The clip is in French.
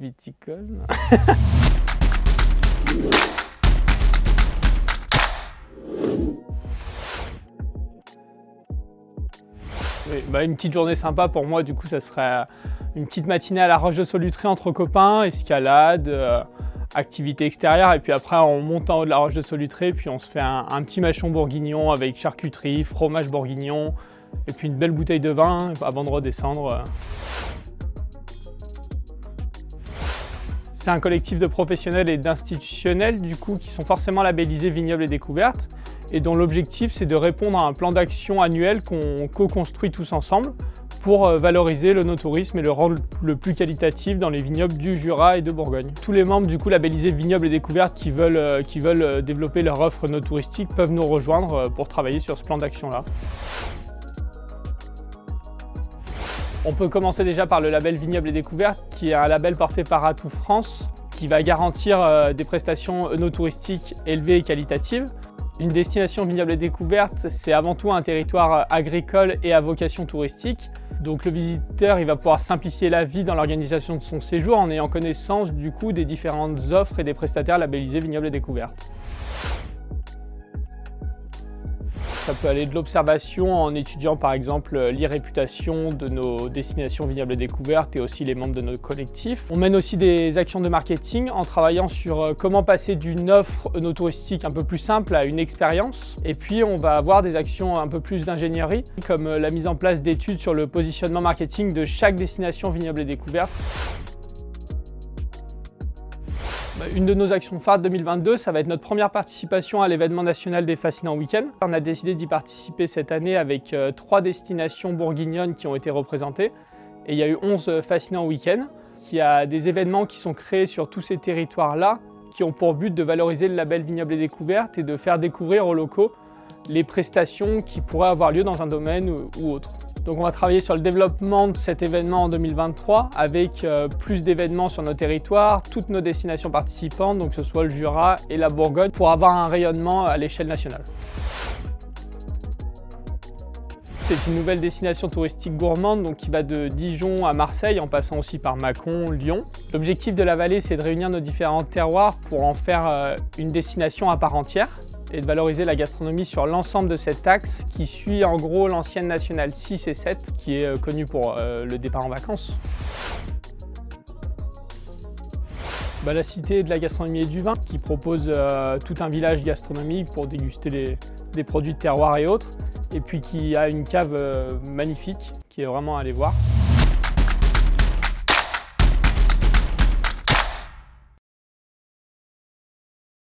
viticole. Oui, bah une petite journée sympa pour moi, du coup, ça serait une petite matinée à la Roche de Solutré entre copains, escalade, activité extérieure, et puis après on monte en haut de la Roche de Solutré, puis on se fait un petit mâchon bourguignon avec charcuterie, fromage bourguignon, et puis une belle bouteille de vin avant de redescendre. C'est un collectif de professionnels et d'institutionnels du coup qui sont forcément labellisés Vignobles et Découvertes et dont l'objectif c'est de répondre à un plan d'action annuel qu'on co-construit tous ensemble pour valoriser le no-tourisme et le rendre le plus qualitatif dans les vignobles du Jura et de Bourgogne. Tous les membres du coup labellisés Vignobles et Découvertes qui veulent développer leur offre no-touristique peuvent nous rejoindre pour travailler sur ce plan d'action-là. On peut commencer déjà par le label Vignobles et Découvertes, qui est un label porté par Atout France, qui va garantir des prestations œnotouristiques élevées et qualitatives. Une destination Vignobles et Découvertes, c'est avant tout un territoire agricole et à vocation touristique. Donc le visiteur il va pouvoir simplifier la vie dans l'organisation de son séjour en ayant connaissance du coup des différentes offres et des prestataires labellisés Vignobles et Découvertes. Ça peut aller de l'observation en étudiant par exemple l'e-réputation de nos destinations Vignobles et Découvertes et aussi les membres de notre collectif. On mène aussi des actions de marketing en travaillant sur comment passer d'une offre œnotouristique un peu plus simple à une expérience. Et puis on va avoir des actions un peu plus d'ingénierie comme la mise en place d'études sur le positionnement marketing de chaque destination Vignobles et Découvertes. Une de nos actions phares de 2022, ça va être notre première participation à l'événement national des Fascinants Week-ends. On a décidé d'y participer cette année avec 3 destinations bourguignonnes qui ont été représentées. Et il y a eu 11 Fascinants Week-ends. Il y a des événements qui sont créés sur tous ces territoires-là, qui ont pour but de valoriser le label Vignobles et Découvertes et de faire découvrir aux locaux les prestations qui pourraient avoir lieu dans un domaine ou autre. Donc on va travailler sur le développement de cet événement en 2023 avec plus d'événements sur nos territoires, toutes nos destinations participantes, donc que ce soit le Jura et la Bourgogne, pour avoir un rayonnement à l'échelle nationale. C'est une nouvelle destination touristique gourmande donc qui va de Dijon à Marseille en passant aussi par Mâcon, Lyon. L'objectif de la vallée c'est de réunir nos différents terroirs pour en faire une destination à part entière et de valoriser la gastronomie sur l'ensemble de cet axe qui suit en gros l'ancienne nationale 6 et 7 qui est connue pour le départ en vacances. La cité de la gastronomie et du vin qui propose tout un village gastronomique pour déguster des produits de terroir et autres et puis qui a une cave magnifique qui est vraiment à aller voir.